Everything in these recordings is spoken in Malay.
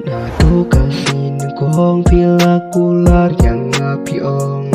Nado kasi kong pila kular yang ngapiong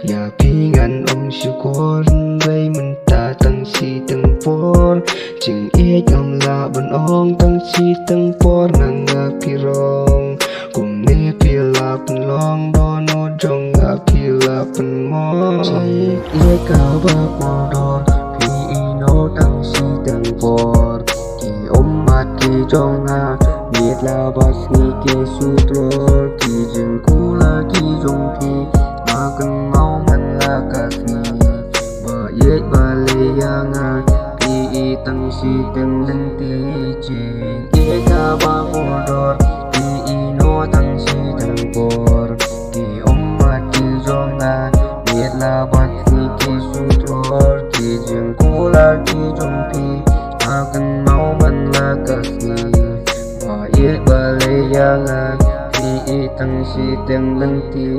ya pingan om syukur bay menta tang si tempor jing om la ban ong tang si tempor nang ngapirong kum ne pila penlong dono jong ngapila penmo cik ka ba modor pi ino tang si tempor ki om mat ki jong ha biết là bác sĩ kê sutror ki jing kula ki jong pi ma cần mau man la ka fi ba yet ba le yang a pi tang si tang nan ti jing ye ka ba modor pi no tang si tang por ki ma ki jong a biết là bác sĩ kê sutror ki jing kula ki jong pi ma cần mau man la ka fi ye balayangan di tang si teng lenti.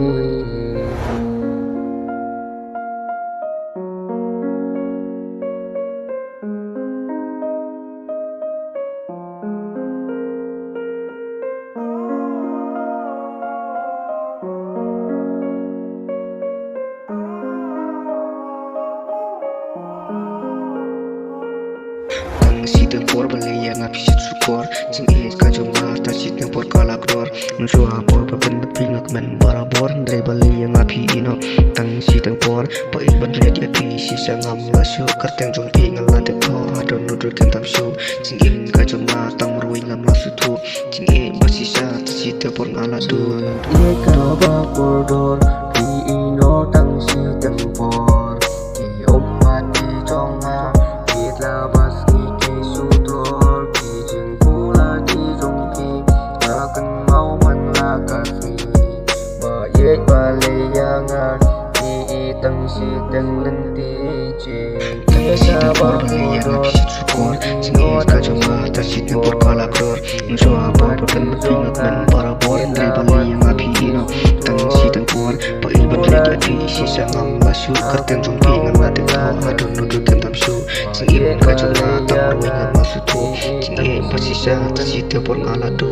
Si tempor balaya ngapisit sukor sing ka jomba ta si tempor kala kdor nso apor papen pingak men barabor ndre balaya ngapi ino tang si tempor pa iban red ya pi si sangam la shu karteng jong pingal la te to adon nudur kentam shu sing ka jomba tang ruin ngam la su tu sing basi sa ta si tempor ngala tu ye ka ba kordor pi ino tang si tempor ki omma ti jong ha biết là bas balayangan di tang si teng lenti jing sa ba modor sukor sing ka jomba ta si tempor kala kdor nso apa papen pingak men barabor ndre balayang api ino tang si tempor pa iban red ya pi si sangam la shu karteng jong pingan la te to adon nudur kentam shu sing ka jomba tang ruin ngam la su tu sing pasi sa ta si tempor ngala tu.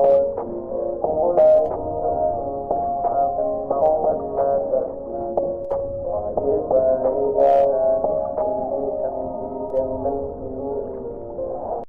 Thank you.